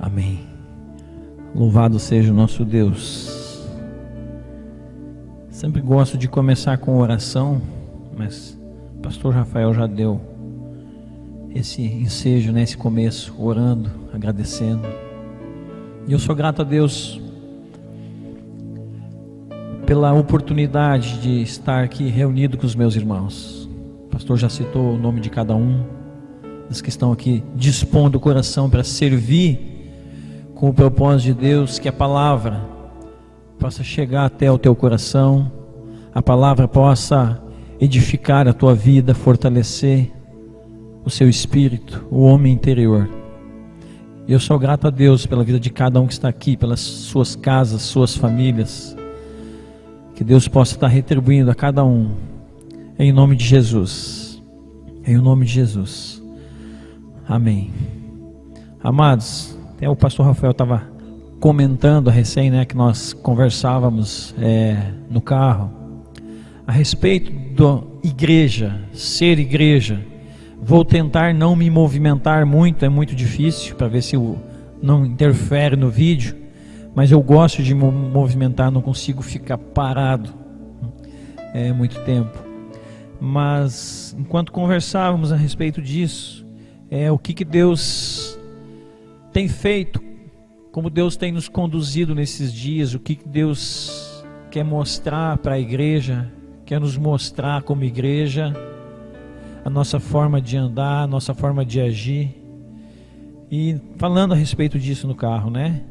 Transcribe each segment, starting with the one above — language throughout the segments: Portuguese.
Amém. Louvado seja o nosso Deus. Sempre gosto de começar com oração, mas o pastor Rafael já deu esse ensejo, né, esse começo, orando, agradecendo. E eu sou grato a Deus pela oportunidade de estar aqui reunido com os meus irmãos. O pastor já citou o nome de cada um dos que estão aqui, dispondo o coração para servir com o propósito de Deus, que a palavra possa chegar até o teu coração, a palavra possa edificar a tua vida, fortalecer o seu espírito, o homem interior. Eu sou grato a Deus pela vida de cada um que está aqui, pelas suas casas, suas famílias. Que Deus possa estar retribuindo a cada um, em nome de Jesus. Em nome de Jesus. Amém. Amados, até o pastor Rafael estava comentando recém, né, que nós conversávamos no carro a respeito da igreja, ser igreja. Vou tentar não me movimentar muito, é muito difícil, para ver se não interfere no vídeo, mas eu gosto de me movimentar, não consigo ficar parado muito tempo. Mas enquanto conversávamos a respeito disso, o que Deus tem feito, como Deus tem nos conduzido nesses dias, o que Deus quer mostrar para a igreja, quer nos mostrar como igreja, a nossa forma de andar, a nossa forma de agir. E falando a respeito disso no carro, né?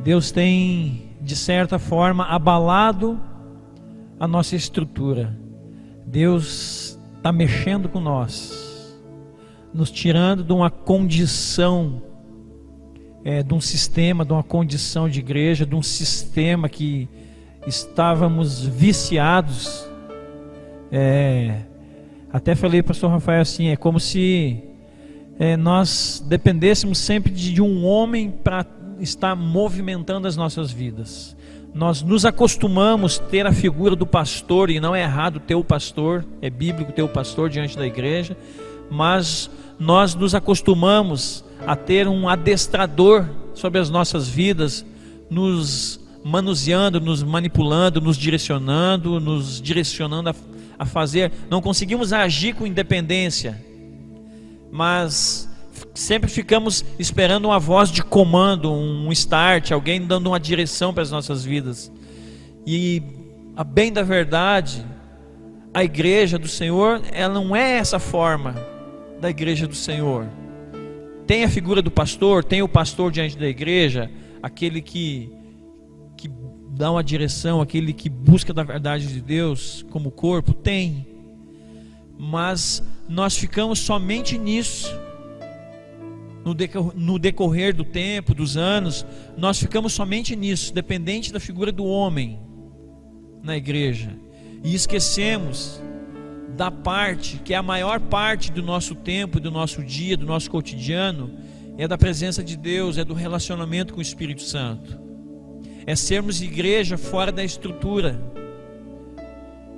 Deus tem, de certa forma, abalado a nossa estrutura. Deus está mexendo com nós, nos tirando de uma condição, de um sistema, de uma condição de igreja, de um sistema que estávamos viciados. Até falei para o pastor Rafael assim, é como se nós dependêssemos sempre de um homem para estar movimentando as nossas vidas. Nós nos acostumamos a ter a figura do pastor, e não é errado ter o pastor, é bíblico ter o pastor diante da igreja, mas nós nos acostumamos a ter um adestrador sobre as nossas vidas, nos manuseando, nos manipulando, nos direcionando a fazer. Não conseguimos agir com independência, mas sempre ficamos esperando uma voz de comando, um start, alguém dando uma direção para as nossas vidas. E a bem da verdade, a igreja do Senhor, ela não é essa forma da igreja do Senhor. Tem a figura do pastor, tem o pastor diante da igreja, aquele que dá uma direção, aquele que busca da verdade de Deus como corpo, tem. Mas nós ficamos somente nisso. No decorrer do tempo, dos anos, nós ficamos somente nisso, dependente da figura do homem na igreja, e esquecemos da parte que é a maior parte do nosso tempo, do nosso dia, do nosso cotidiano, é da presença de Deus, é do relacionamento com o Espírito Santo, é sermos igreja fora da estrutura.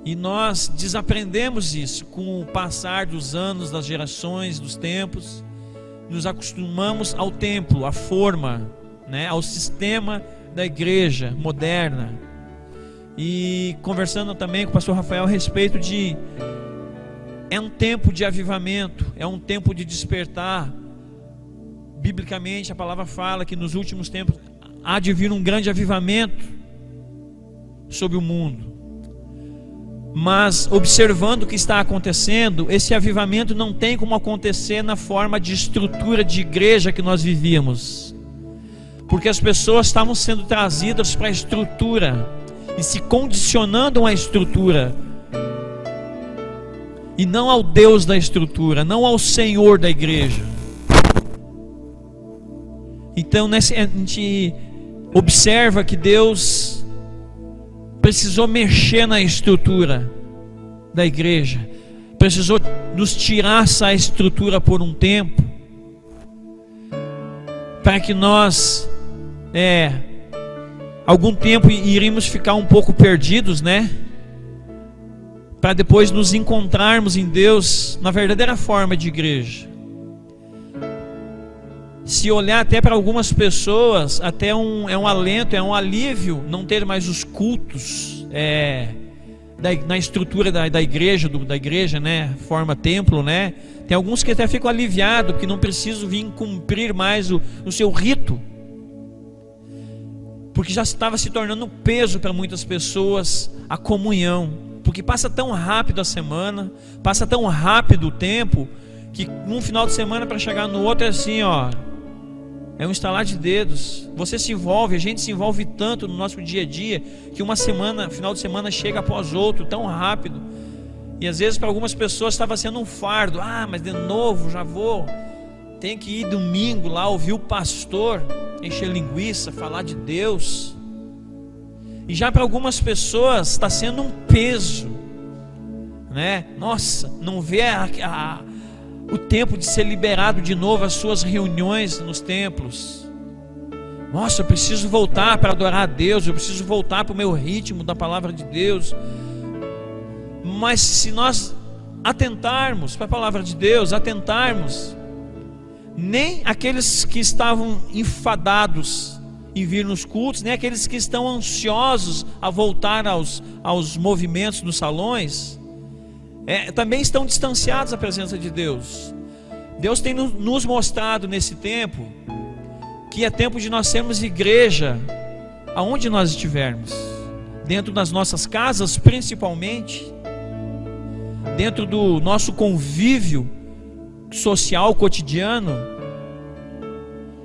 E nós desaprendemos isso com o passar dos anos, das gerações, dos tempos. Nos acostumamos ao templo, à forma, né, ao sistema da igreja moderna. E conversando também com o pastor Rafael a respeito de é um tempo de avivamento, é um tempo de despertar. Biblicamente a palavra fala que nos últimos tempos há de vir um grande avivamento sobre o mundo. Mas observando o que está acontecendo, esse avivamento não tem como acontecer na forma de estrutura de igreja que nós vivíamos, porque as pessoas estavam sendo trazidas para a estrutura e se condicionando à estrutura, e não ao Deus da estrutura, não ao Senhor da igreja. Então a gente observa que Deus precisou mexer na estrutura da igreja, precisou nos tirar essa estrutura por um tempo, para que nós algum tempo iríamos ficar um pouco perdidos, né? Para depois nos encontrarmos em Deus na verdadeira forma de igreja. Se olhar até para algumas pessoas, até é um alento, é um alívio não ter mais os cultos na estrutura da igreja, né? Forma templo, né? Tem alguns que até ficam aliviados, porque não precisam vir cumprir mais o seu rito, porque já estava se tornando um peso para muitas pessoas a comunhão, porque passa tão rápido a semana, passa tão rápido o tempo, que um final de semana para chegar no outro é assim, ó, é um estalar de dedos. Você se envolve, a gente se envolve tanto no nosso dia a dia, que uma semana, final de semana chega após outro, tão rápido. E às vezes para algumas pessoas estava sendo um fardo. Mas de novo, já vou, tem que ir domingo lá ouvir o pastor encher linguiça, falar de Deus. E já para algumas pessoas está sendo um peso, né? Nossa, não vê o tempo de ser liberado de novo as suas reuniões nos templos. Nossa, eu preciso voltar para adorar a Deus, eu preciso voltar para o meu ritmo da palavra de Deus. Mas se nós atentarmos para a palavra de Deus, nem aqueles que estavam enfadados em vir nos cultos, nem aqueles que estão ansiosos a voltar aos movimentos dos salões, também estão distanciados da presença de Deus. Deus tem nos mostrado nesse tempo que é tempo de nós sermos igreja aonde nós estivermos, dentro das nossas casas principalmente, dentro do nosso convívio social cotidiano.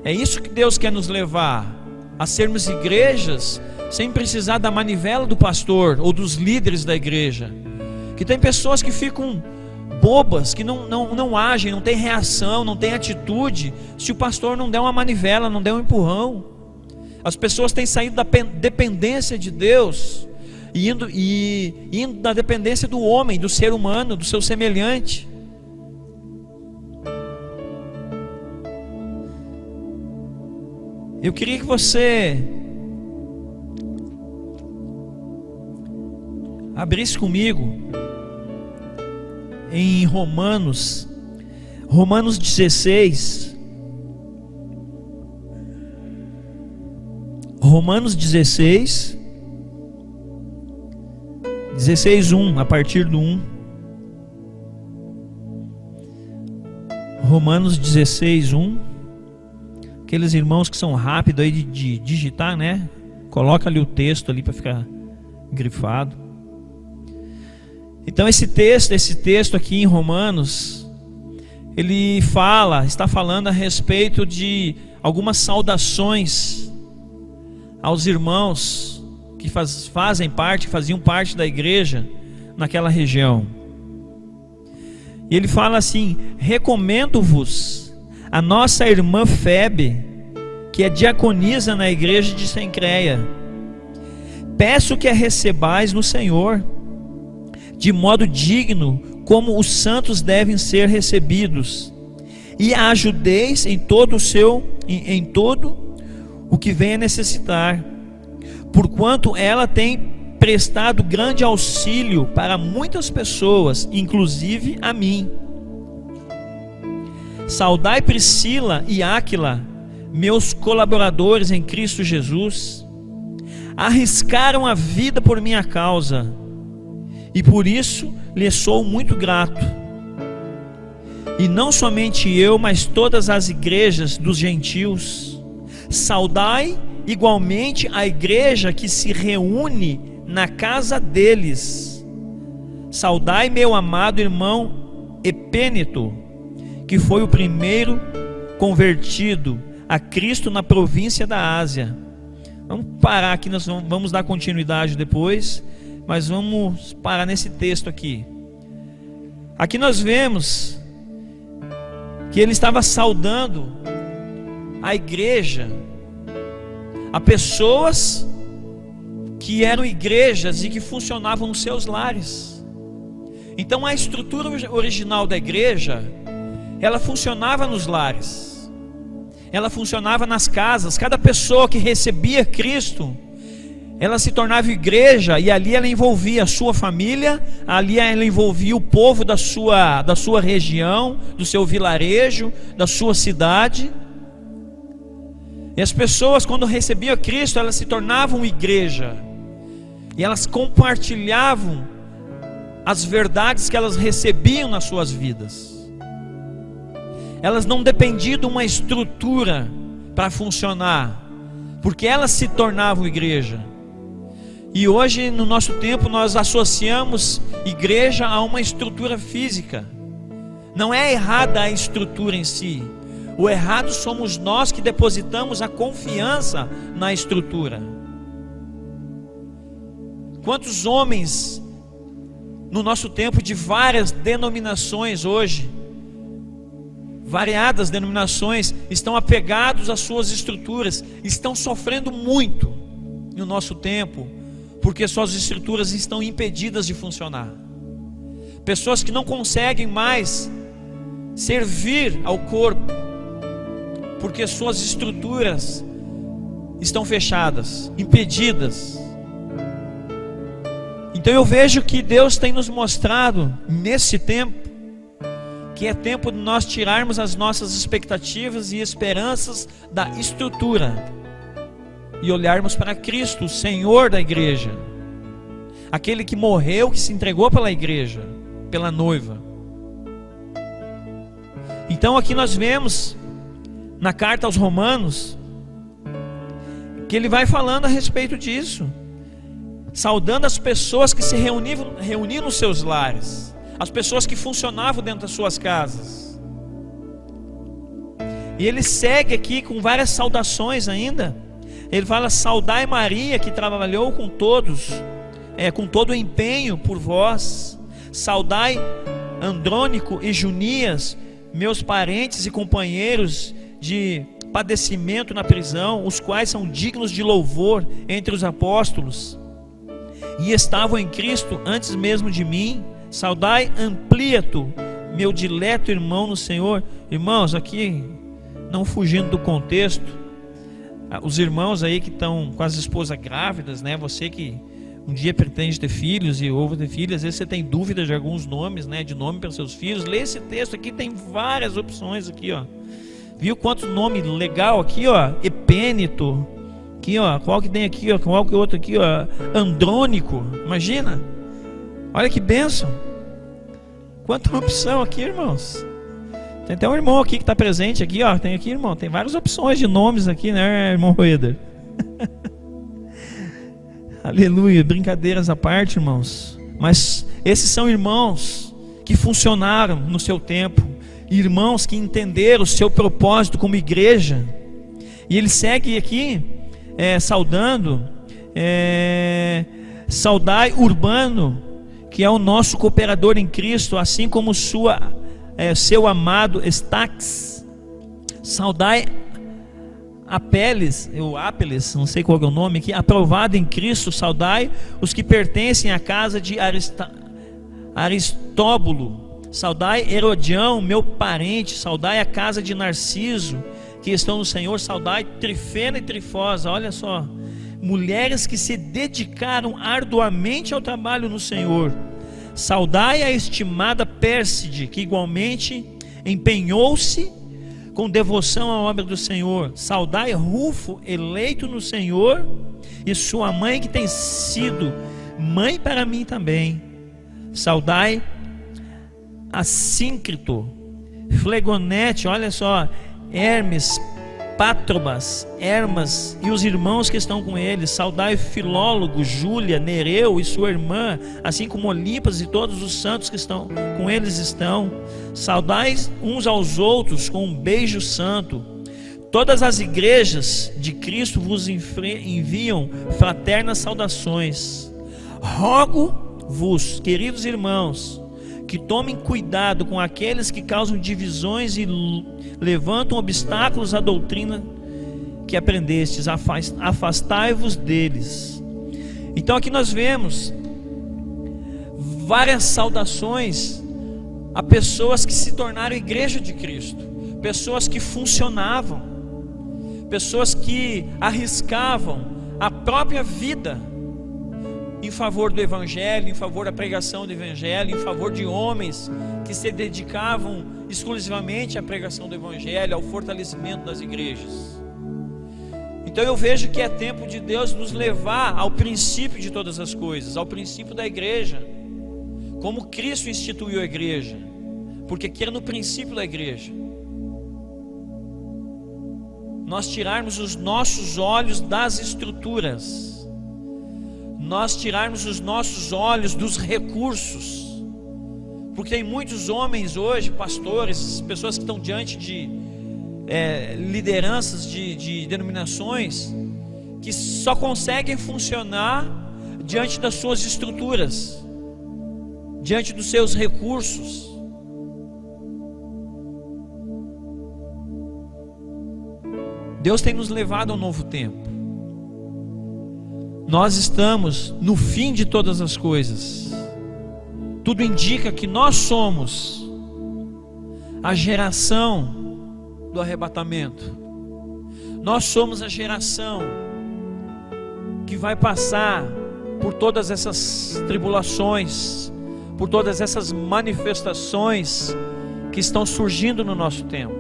É isso que Deus quer nos levar, a sermos igrejas sem precisar da manivela do pastor ou dos líderes da igreja. Que tem pessoas que ficam bobas, que não agem, não tem reação, não tem atitude, se o pastor não der uma manivela, não der um empurrão. As pessoas têm saído da dependência de Deus e indo da dependência do homem, do ser humano, do seu semelhante. Eu queria que você abrisse comigo em Romanos 16. Romanos 16, 1, a partir do 1. Romanos 16, 1. Aqueles irmãos que são rápidos aí de digitar, né? Coloca ali o texto ali para ficar grifado. Então esse texto aqui em Romanos, ele está falando a respeito de algumas saudações aos irmãos que faziam parte da igreja naquela região. E ele fala assim: recomendo-vos a nossa irmã Febe, que é diaconisa na igreja de Cencreia. Peço que a recebais no Senhor, de modo digno, como os santos devem ser recebidos, e a ajudeis em todo o que venha necessitar, porquanto ela tem prestado grande auxílio para muitas pessoas, inclusive a mim. Saudai Priscila e Áquila, meus colaboradores em Cristo Jesus. Arriscaram a vida por minha causa, e por isso lhes sou muito grato. E não somente eu, mas todas as igrejas dos gentios. Saudai igualmente a igreja que se reúne na casa deles. Saudai meu amado irmão Epêneto, que foi o primeiro convertido a Cristo na província da Ásia. Vamos parar aqui, nós vamos dar continuidade depois, mas vamos parar nesse texto aqui. Aqui nós vemos que ele estava saudando a igreja, a pessoas que eram igrejas e que funcionavam nos seus lares. Então a estrutura original da igreja, ela funcionava nos lares, ela funcionava nas casas. Cada pessoa que recebia Cristo, ela se tornava igreja, e ali ela envolvia a sua família, ali ela envolvia o povo da sua região, do seu vilarejo, da sua cidade. E as pessoas, quando recebiam Cristo, elas se tornavam igreja, e elas compartilhavam as verdades que elas recebiam nas suas vidas. Elas não dependiam de uma estrutura para funcionar, porque elas se tornavam igreja. E hoje, no nosso tempo, nós associamos igreja a uma estrutura física. Não é errada a estrutura em si, o errado somos nós que depositamos a confiança na estrutura. Quantos homens no nosso tempo, de várias denominações hoje, variadas denominações, estão apegados às suas estruturas, estão sofrendo muito no nosso tempo, porque suas estruturas estão impedidas de funcionar. Pessoas que não conseguem mais servir ao corpo, porque suas estruturas estão fechadas, impedidas. Então eu vejo que Deus tem nos mostrado nesse tempo, que é tempo de nós tirarmos as nossas expectativas e esperanças da estrutura e olharmos para Cristo, o Senhor da igreja, aquele que morreu, que se entregou pela igreja, pela noiva. Então aqui nós vemos na carta aos Romanos que ele vai falando a respeito disso, saudando as pessoas que se reuniam nos seus lares, as pessoas que funcionavam dentro das suas casas. E ele segue aqui com várias saudações ainda. Ele fala: saudai Maria, que trabalhou com todos, com todo o empenho por vós. Saudai Andrônico e Junias, meus parentes e companheiros de padecimento na prisão, os quais são dignos de louvor entre os apóstolos, e estavam em Cristo antes mesmo de mim. Saudai Ampliato, meu dileto irmão no Senhor. Irmãos, aqui, não fugindo do contexto, os irmãos aí que estão com as esposas grávidas, né? Você que um dia pretende ter filhos e ouve ter filhos, às vezes você tem dúvida de alguns nomes, né? De nome para seus filhos. Lê esse texto aqui, tem várias opções aqui, ó. Viu quanto nome legal aqui, ó? Epênito, aqui, ó. Qual que tem aqui, ó? Qual que outro aqui, ó? Andrônico. Imagina. Olha que bênção. Quanta opção aqui, irmãos. Tem até um irmão aqui que está presente aqui, ó. Tem aqui, irmão. Tem várias opções de nomes aqui, né, irmão Roeder? Aleluia. Brincadeiras à parte, irmãos. Mas esses são irmãos que funcionaram no seu tempo, irmãos que entenderam o seu propósito como igreja. E ele segue aqui saudando, saudai Urbano, que é o nosso cooperador em Cristo, assim como seu amado Estaques. Saudai Apeles, não sei qual é o nome aqui, aprovado em Cristo. Saudai os que pertencem à casa de Aristóbulo. Saudai Herodião, meu parente. Saudai a casa de Narciso, que estão no Senhor. Saudai Trifena e Trifosa. Olha só, mulheres que se dedicaram arduamente ao trabalho no Senhor. Saudai a estimada Pérside, que igualmente empenhou-se com devoção à obra do Senhor. Saudai Rufo, eleito no Senhor, e sua mãe, que tem sido mãe para mim também. Saudai Assíncrito, Flegonete, olha só, Hermes, Pátrobas, Hermas e os irmãos que estão com eles. Saudai Filólogo, Júlia, Nereu e sua irmã, assim como Olimpas e todos os santos que estão com eles estão. Saudai uns aos outros com um beijo santo. Todas as igrejas de Cristo vos enviam fraternas saudações. Rogo-vos, queridos irmãos, que tomem cuidado com aqueles que causam divisões e levantam obstáculos à doutrina que aprendestes. Afastai-vos deles. Então aqui nós vemos várias saudações a pessoas que se tornaram igreja de Cristo, pessoas que funcionavam, pessoas que arriscavam a própria vida em favor do Evangelho, em favor da pregação do Evangelho, em favor de homens que se dedicavam exclusivamente à pregação do Evangelho, ao fortalecimento das igrejas. Então eu vejo que é tempo de Deus nos levar ao princípio de todas as coisas, ao princípio da igreja, como Cristo instituiu a igreja, porque aqui era no princípio da igreja. Nós tirarmos os nossos olhos das estruturas, nós tirarmos os nossos olhos dos recursos, porque tem muitos homens hoje, pastores, pessoas que estão diante de lideranças de denominações, que só conseguem funcionar diante das suas estruturas, diante dos seus recursos. Deus tem nos levado a um novo tempo. Nós estamos no fim de todas as coisas. Tudo indica que nós somos a geração do arrebatamento. Nós somos a geração que vai passar por todas essas tribulações, por todas essas manifestações que estão surgindo no nosso tempo.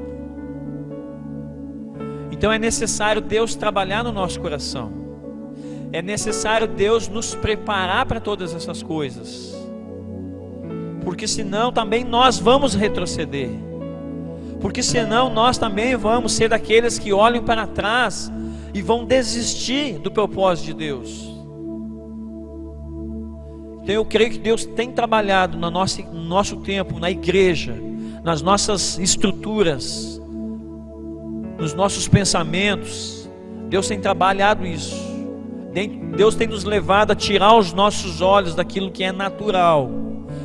Então é necessário Deus trabalhar no nosso coração. É necessário Deus nos preparar para todas essas coisas, porque senão também nós vamos retroceder. Porque senão nós também vamos ser daqueles que olham para trás e vão desistir do propósito de Deus. Então eu creio que Deus tem trabalhado no nosso tempo, na igreja, nas nossas estruturas, nos nossos pensamentos. Deus tem trabalhado isso. Deus tem nos levado a tirar os nossos olhos daquilo que é natural,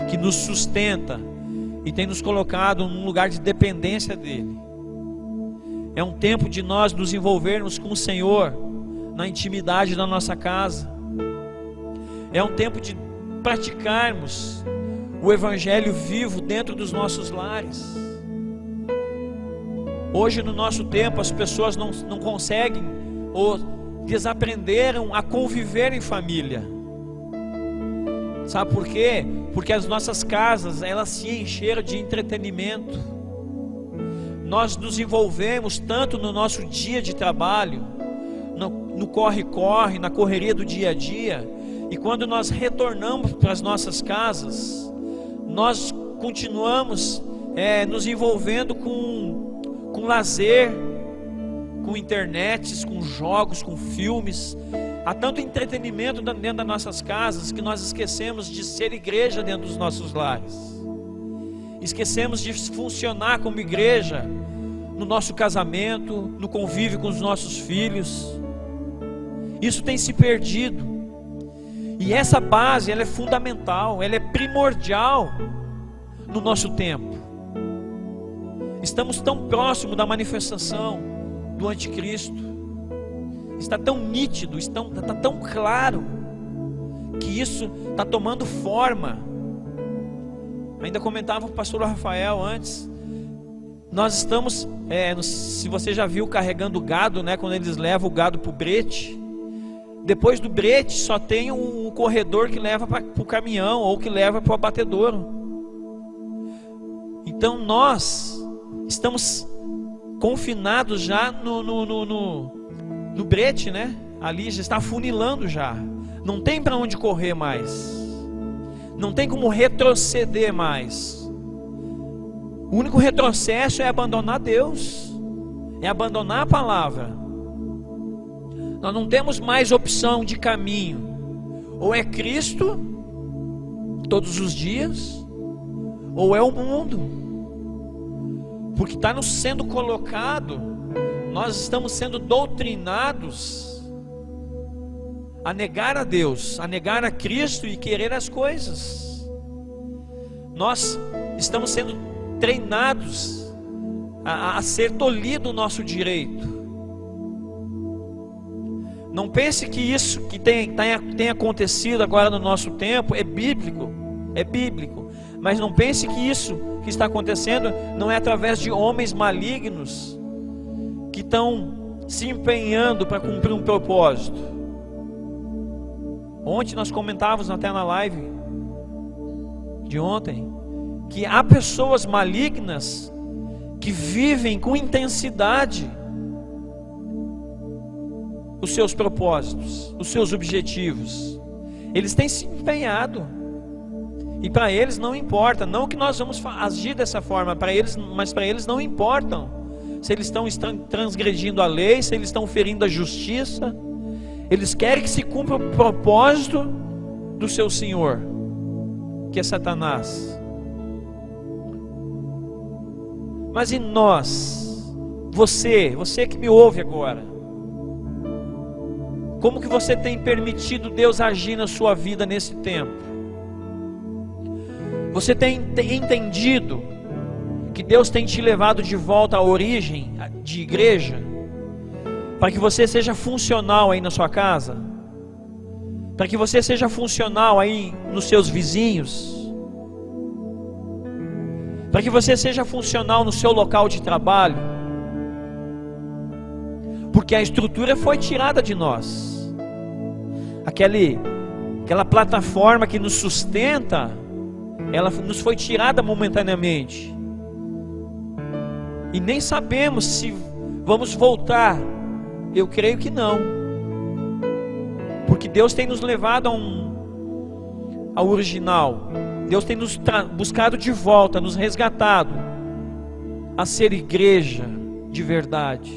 que nos sustenta, e tem nos colocado num lugar de dependência dele. É um tempo de nós nos envolvermos com o Senhor na intimidade da nossa casa. É um tempo de praticarmos o Evangelho vivo dentro dos nossos lares. Hoje no nosso tempo as pessoas não conseguem ou desaprenderam a conviver em família. Sabe por quê? Porque as nossas casas, elas se encheram de entretenimento. Nós nos envolvemos tanto no nosso dia de trabalho, no corre-corre, na correria do dia a dia, e quando nós retornamos para as nossas casas, nós continuamos nos envolvendo com lazer, com internets, com jogos, com filmes. Há tanto entretenimento dentro das nossas casas que nós esquecemos de ser igreja dentro dos nossos lares. Esquecemos de funcionar como igreja no nosso casamento, no convívio com os nossos filhos. Isso tem se perdido. E essa base, ela é fundamental, ela é primordial no nosso tempo. Estamos tão próximos da manifestação do anticristo. Está tão nítido, está tão claro, que isso está tomando forma. Ainda comentava o pastor Rafael antes, nós estamos, se você já viu carregando gado, né, quando eles levam o gado para o brete, depois do brete só tem um corredor que leva para o caminhão, ou que leva para o abatedouro. Então nós estamos confinados já no brete, né? Ali já está afunilando já. Não tem para onde correr mais. Não tem como retroceder mais. O único retrocesso é abandonar Deus, é abandonar a palavra. Nós não temos mais opção de caminho. Ou é Cristo todos os dias, ou é o mundo. Porque está nos sendo colocado, nós estamos sendo doutrinados a negar a Deus, a negar a Cristo e querer as coisas. Nós estamos sendo treinados a ser tolhido o nosso direito. Não pense que isso que tem acontecido agora no nosso tempo é bíblico, mas não pense que isso que está acontecendo não é através de homens malignos que estão se empenhando para cumprir um propósito. Ontem nós comentávamos até na live de ontem que há pessoas malignas que vivem com intensidade os seus propósitos, os seus objetivos. Eles têm se empenhado, e para eles não importa, não que nós vamos agir dessa forma para eles, mas para eles não importam se eles estão transgredindo a lei, se eles estão ferindo a justiça. Eles querem que se cumpra o propósito do seu senhor, que é Satanás. Mas e nós, você que me ouve agora, como que você tem permitido Deus agir na sua vida nesse tempo? Você tem entendido que Deus tem te levado de volta à origem de igreja, para que você seja funcional aí na sua casa, para que você seja funcional aí nos seus vizinhos, para que você seja funcional no seu local de trabalho? Porque a estrutura foi tirada de nós, aquela plataforma que nos sustenta, ela nos foi tirada momentaneamente, e nem sabemos se vamos voltar. Eu creio que não, porque Deus tem nos levado ao original. Deus tem nos buscado de volta, nos resgatado a ser igreja de verdade.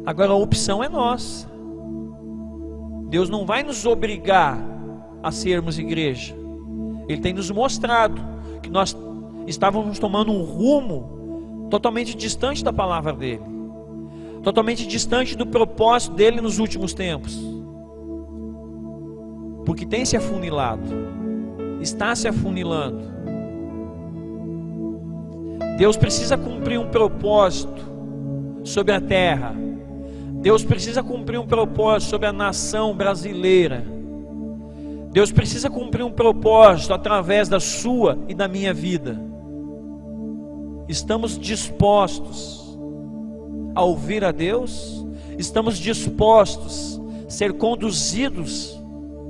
Agora a opção é nossa. Deus não vai nos obrigar a sermos igreja. Ele tem nos mostrado que nós estávamos tomando um rumo totalmente distante da palavra dele, totalmente distante do propósito dele nos últimos tempos, porque tem se afunilado, está se afunilando. Deus precisa cumprir um propósito sobre a terra. Deus precisa cumprir um propósito sobre a nação brasileira. Deus precisa cumprir um propósito através da sua e da minha vida. Estamos dispostos a ouvir a Deus? Estamos dispostos a ser conduzidos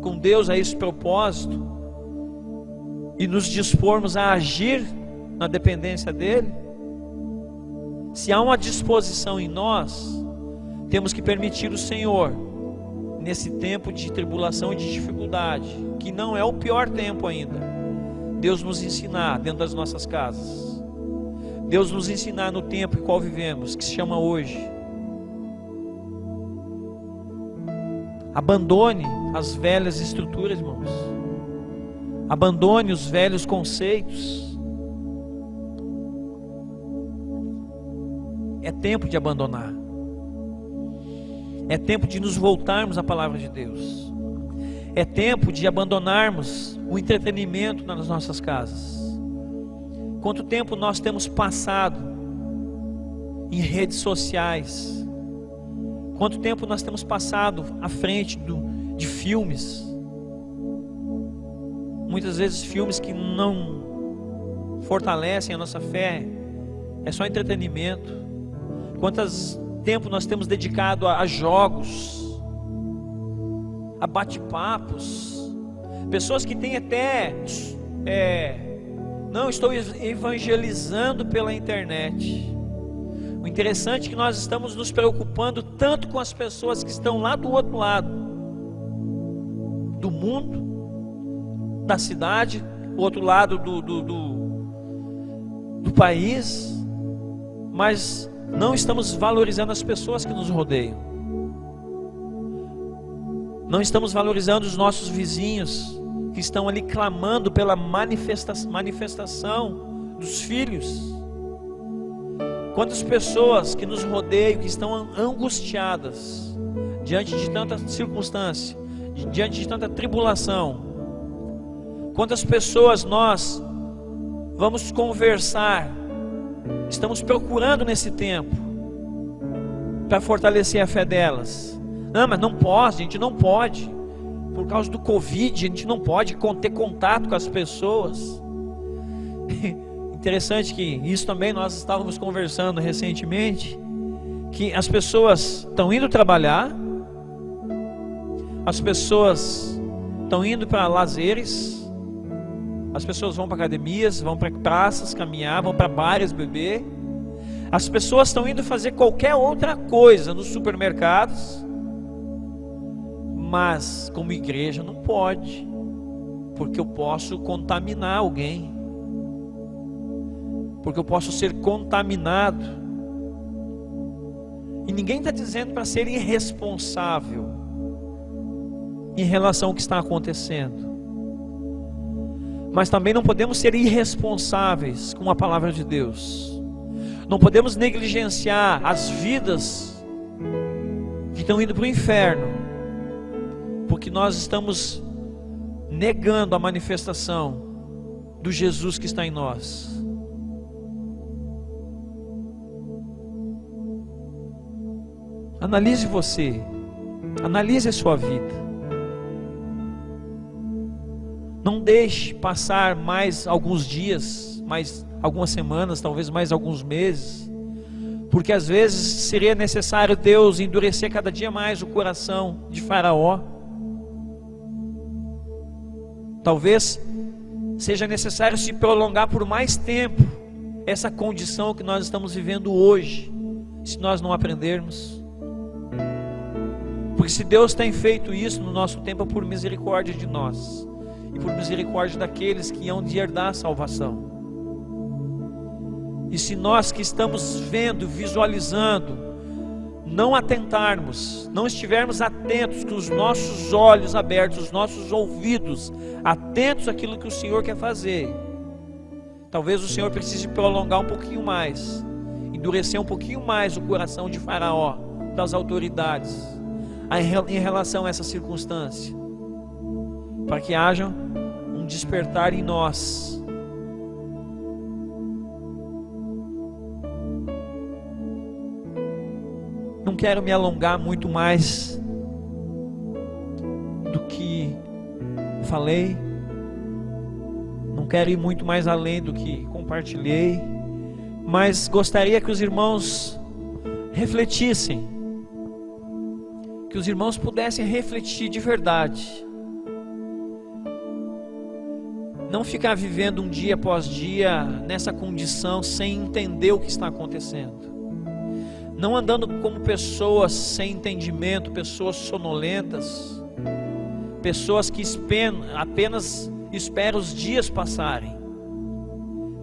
com Deus a esse propósito e nos dispormos a agir na dependência dele? Se há uma disposição em nós, temos que permitir o Senhor, nesse tempo de tribulação e de dificuldade, que não é o pior tempo ainda, Deus nos ensinar dentro das nossas casas, Deus nos ensinar no tempo em qual vivemos, que se chama hoje. Abandone as velhas estruturas, irmãos. Abandone os velhos conceitos. É tempo de abandonar. É tempo de nos voltarmos à palavra de Deus. É tempo de abandonarmos o entretenimento nas nossas casas. Quanto tempo nós temos passado em redes sociais? Quanto tempo nós temos passado à frente de filmes? Muitas vezes filmes que não fortalecem a nossa fé, é só entretenimento. Quanto tempo nós temos dedicado a jogos, a bate-papos, pessoas que têm até não, estou evangelizando pela internet. O interessante é que nós estamos nos preocupando tanto com as pessoas que estão lá do outro lado do mundo, da cidade, do outro lado do país, mas não estamos valorizando as pessoas que nos rodeiam. Não estamos valorizando os nossos vizinhos que estão ali clamando pela manifestação dos filhos. Quantas pessoas que nos rodeiam, que estão angustiadas diante de tanta circunstância, diante de tanta tribulação. Quantas pessoas nós vamos conversar, estamos procurando nesse tempo para fortalecer a fé delas. Não, mas não pode, a gente não pode, por causa do Covid, a gente não pode ter contato com as pessoas. Interessante que isso também nós estávamos conversando recentemente, que as pessoas estão indo trabalhar, as pessoas estão indo para lazeres, as pessoas vão para academias, vão para praças caminhar, vão para bares beber, As pessoas estão indo fazer qualquer outra coisa nos supermercados, mas como igreja não pode, porque eu posso contaminar alguém, porque eu posso ser contaminado. E ninguém está dizendo para ser irresponsável em relação ao que está acontecendo, mas também não podemos ser irresponsáveis com a palavra de Deus. Não podemos negligenciar as vidas que estão indo para o inferno, porque nós estamos negando a manifestação do Jesus que está em nós. Analise você, analise a sua vida. Não deixe passar mais alguns dias, mais algumas semanas, talvez mais alguns meses, porque às vezes seria necessário Deus endurecer cada dia mais o coração de Faraó. Talvez seja necessário se prolongar por mais tempo essa condição que nós estamos vivendo hoje, se nós não aprendermos. Porque se Deus tem feito isso no nosso tempo, é por misericórdia de nós e por misericórdia daqueles que hão de herdar a salvação. E se nós que estamos vendo, visualizando, não atentarmos, não estivermos atentos, com os nossos olhos abertos, os nossos ouvidos atentos àquilo que o Senhor quer fazer, talvez o Senhor precise prolongar um pouquinho mais, endurecer um pouquinho mais o coração de Faraó, das autoridades, em relação a essa circunstância, para que haja um despertar em nós. Não quero me alongar muito mais do que falei, não quero ir muito mais além do que compartilhei, mas gostaria que os irmãos refletissem, que os irmãos pudessem refletir de verdade, não ficar vivendo um dia após dia nessa condição sem entender o que está acontecendo, não andando como pessoas sem entendimento, pessoas sonolentas, pessoas que apenas esperam os dias passarem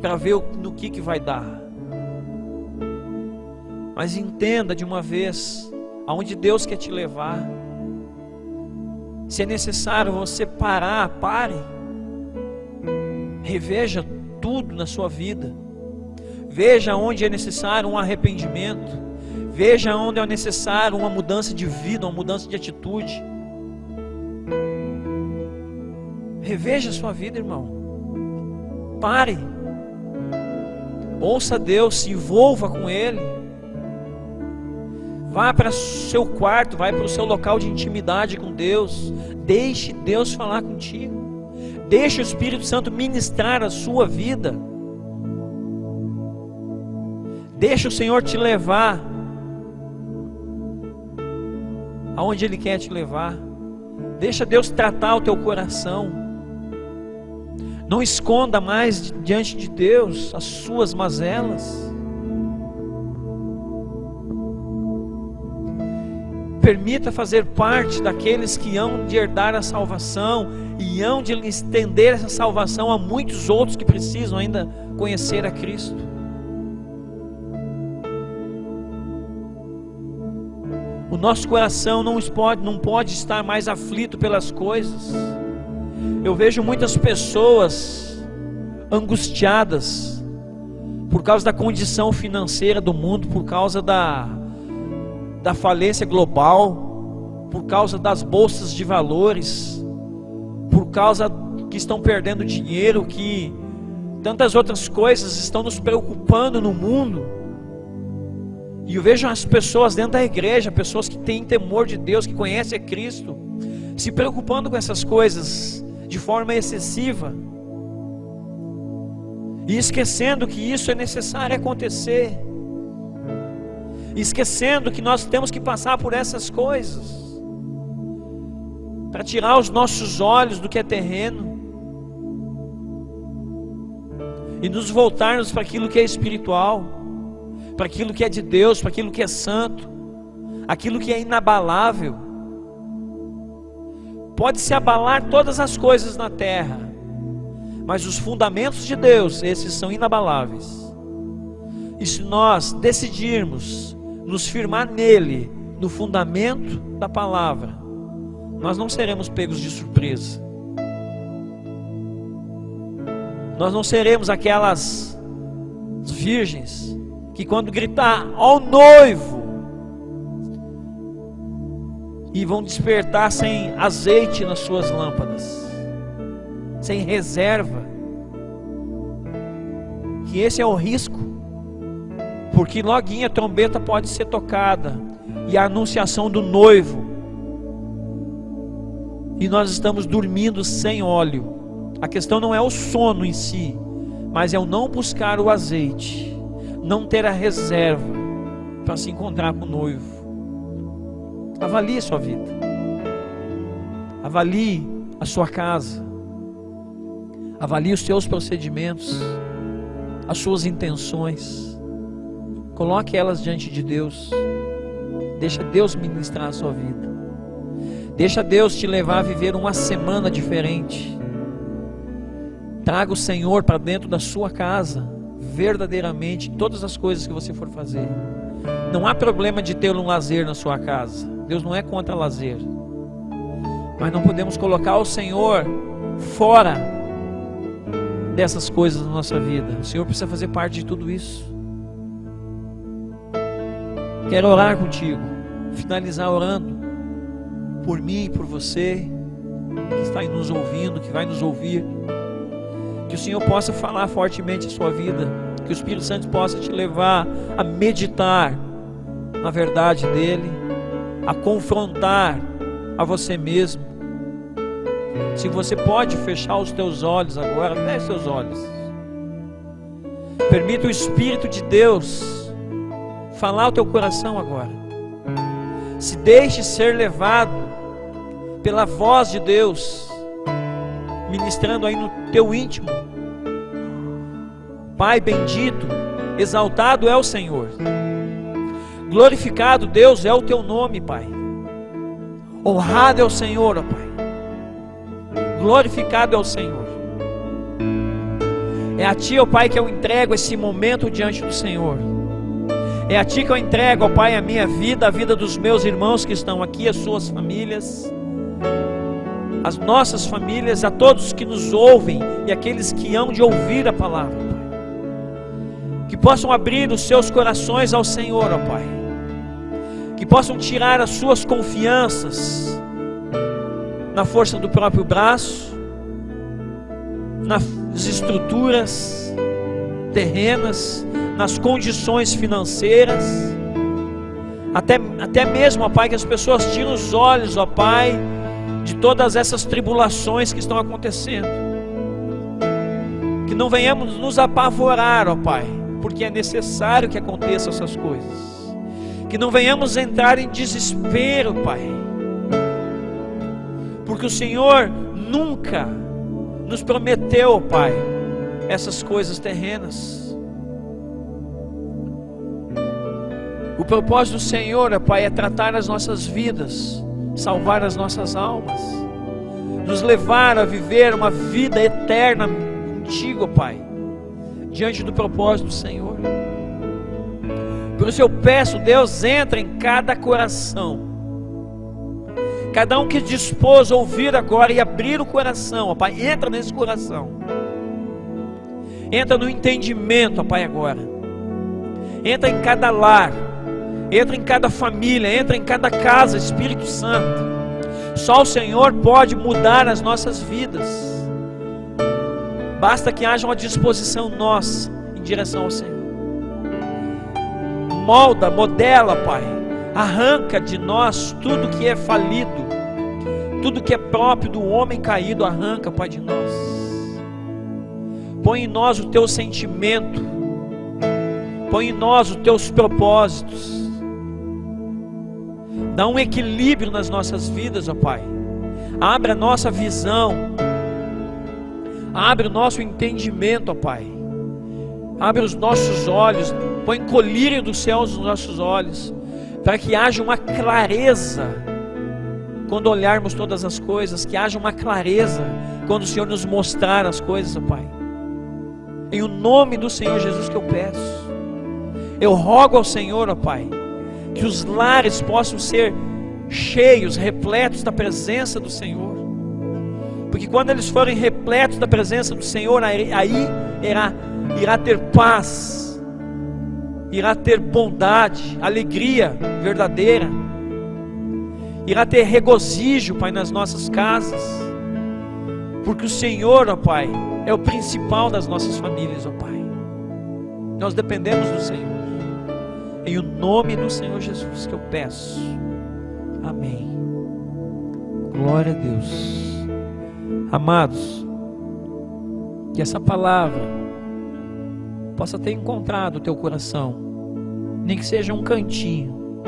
para ver no que vai dar. Mas entenda de uma vez aonde Deus quer te levar. Se é necessário você parar, pare, reveja tudo na sua vida, veja onde é necessário um arrependimento, veja onde é necessário uma mudança de vida, uma mudança de atitude. Reveja a sua vida, irmão. Pare. Ouça Deus, se envolva com Ele. Vá para o seu quarto, vá para o seu local de intimidade com Deus. Deixe Deus falar contigo. Deixe o Espírito Santo ministrar a sua vida. Deixe o Senhor te levar aonde Ele quer te levar. Deixa Deus tratar o teu coração. Não esconda mais diante de Deus as suas mazelas. Permita fazer parte daqueles que hão de herdar a salvação e hão de estender essa salvação a muitos outros que precisam ainda conhecer a Cristo. O nosso coração não pode estar mais aflito pelas coisas. Eu vejo muitas pessoas angustiadas por causa da condição financeira do mundo, por causa da falência global, por causa das bolsas de valores, por causa que estão perdendo dinheiro, que tantas outras coisas estão nos preocupando no mundo. E eu vejo as pessoas dentro da igreja, pessoas que têm temor de Deus, que conhecem a Cristo, se preocupando com essas coisas de forma excessiva, e esquecendo que isso é necessário acontecer, esquecendo que nós temos que passar por essas coisas para tirar os nossos olhos do que é terreno e nos voltarmos para aquilo que é espiritual. para aquilo que é de Deus, para aquilo que é santo, aquilo que é inabalável. Pode se abalar todas as coisas na terra, mas os fundamentos de Deus, esses são inabaláveis. E se nós decidirmos nos firmar nele, no fundamento da palavra, nós não seremos pegos de surpresa. Nós não seremos aquelas virgens que quando gritar ao noivo, e vão despertar sem azeite nas suas lâmpadas, sem reserva. Que esse é o risco, porque loguinho a trombeta pode ser tocada e a anunciação do noivo, e nós estamos dormindo sem óleo. A questão não é o sono em si, mas é o não buscar o azeite, não ter a reserva para se encontrar com o noivo. Avalie a sua vida, avalie a sua casa, avalie os seus procedimentos, as suas intenções, coloque elas diante de Deus, deixa Deus ministrar a sua vida, deixa Deus te levar a viver uma semana diferente. Traga o Senhor para dentro da sua casa, verdadeiramente, em todas as coisas que você for fazer. Não há problema de ter um lazer na sua casa, Deus não é contra lazer, mas não podemos colocar o Senhor fora dessas coisas na nossa vida. O Senhor precisa fazer parte de tudo isso. Quero orar contigo, finalizar orando por mim e por você que está aí nos ouvindo, que vai nos ouvir. Que o Senhor possa falar fortemente a sua vida, que o Espírito Santo possa te levar a meditar na verdade dele, a confrontar a você mesmo. Se você pode fechar os teus olhos agora, feche seus olhos. Permita o Espírito de Deus falar ao teu coração agora. Se deixe ser levado pela voz de Deus, ministrando aí no teu íntimo. Pai bendito, exaltado é o Senhor, glorificado Deus é o teu nome, Pai. Honrado é o Senhor, ó Pai. Glorificado é o Senhor. É a Ti, ó Pai, que eu entrego esse momento diante do Senhor. É a Ti que eu entrego, ó Pai, a minha vida, a vida dos meus irmãos que estão aqui, as suas famílias, as nossas famílias, a todos que nos ouvem e aqueles que hão de ouvir a palavra, Pai. Que possam abrir os seus corações ao Senhor, ó Pai. Que possam tirar as suas confianças na força do próprio braço, nas estruturas terrenas, nas condições financeiras, até mesmo, ó Pai, que as pessoas tirem os olhos, ó Pai, de todas essas tribulações que estão acontecendo. Que não venhamos nos apavorar, ó Pai, porque é necessário que aconteçam essas coisas. Que não venhamos entrar em desespero, Pai, porque o Senhor nunca nos prometeu, ó Pai, essas coisas terrenas. O propósito do Senhor, ó Pai, é tratar as nossas vidas, salvar as nossas almas, nos levar a viver uma vida eterna contigo, ó Pai, diante do propósito do Senhor. Por isso eu peço, Deus, entra em cada coração, cada um que dispôs a ouvir agora e abrir o coração, ó Pai, entra nesse coração, entra no entendimento, ó Pai, agora, entra em cada lar, entra em cada família, entra em cada casa, Espírito Santo. Só o Senhor pode mudar as nossas vidas, basta que haja uma disposição nossa em direção ao Senhor. Molda, modela, Pai, arranca de nós tudo que é falido, tudo que é próprio do homem caído, arranca, Pai, de nós. Põe em nós o Teu sentimento, põe em nós os Teus propósitos. Dá um equilíbrio nas nossas vidas, ó Pai. Abre a nossa visão, abre o nosso entendimento, ó Pai. Abre os nossos olhos Põe colírio do céu nos nossos olhos, para que haja uma clareza quando olharmos todas as coisas, que haja uma clareza quando o Senhor nos mostrar as coisas, ó Pai. Em o nome do Senhor Jesus que eu peço. Eu rogo ao Senhor, ó Pai, que os lares possam ser cheios, repletos da presença do Senhor. Porque quando eles forem repletos da presença do Senhor, aí irá ter paz, irá ter bondade, alegria verdadeira, irá ter regozijo, Pai, nas nossas casas, porque o Senhor, ó Pai, é o principal das nossas famílias, ó Pai. Nós dependemos do Senhor. Em o nome do Senhor Jesus que eu peço. Amém. Glória a Deus. Amados, que essa palavra possa ter encontrado o teu coração, nem que seja um cantinho,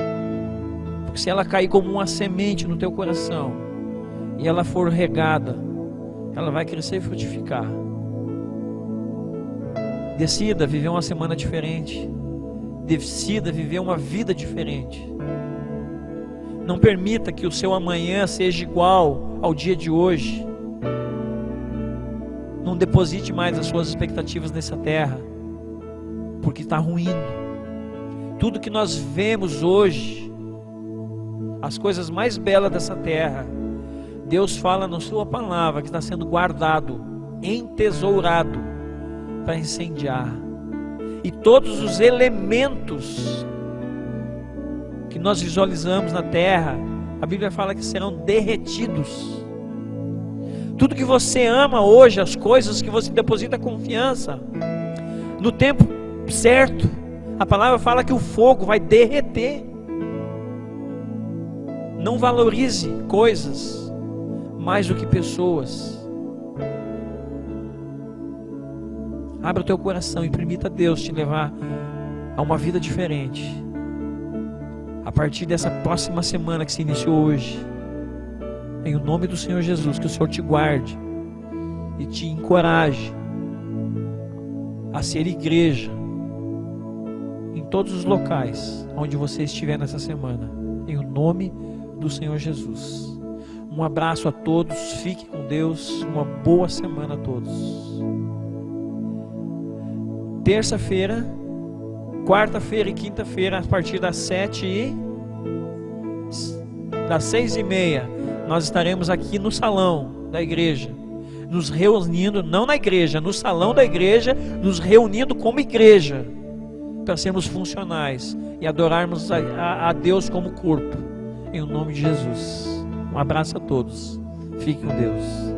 porque se ela cair como uma semente no teu coração e ela for regada, ela vai crescer e frutificar. Decida viver uma semana diferente, decida viver uma vida diferente. Não permita que o seu amanhã seja igual ao dia de hoje. Não deposite mais as suas expectativas nessa terra, porque está ruindo. Tudo que nós vemos hoje, as coisas mais belas dessa terra, Deus fala na sua palavra que está sendo guardado, entesourado para incendiar. E todos os elementos que nós visualizamos na terra, a Bíblia fala que serão derretidos. Tudo que você ama hoje, as coisas que você deposita confiança, no tempo certo, a palavra fala que o fogo vai derreter. Não valorize coisas mais do que pessoas. Abra o teu coração e permita Deus te levar a uma vida diferente. A partir dessa próxima semana que se iniciou hoje, em o nome do Senhor Jesus, que o Senhor te guarde e te encoraje a ser igreja em todos os locais onde você estiver nessa semana, em o nome do Senhor Jesus. Um abraço a todos, fique com Deus, uma boa semana a todos. Terça-feira, quarta-feira e quinta-feira, a partir das 6:30, nós estaremos aqui no salão da igreja, nos reunindo, não na igreja, no salão da igreja, nos reunindo como igreja, para sermos funcionais e adorarmos a Deus como corpo, em nome de Jesus. Um abraço a todos, fique com Deus.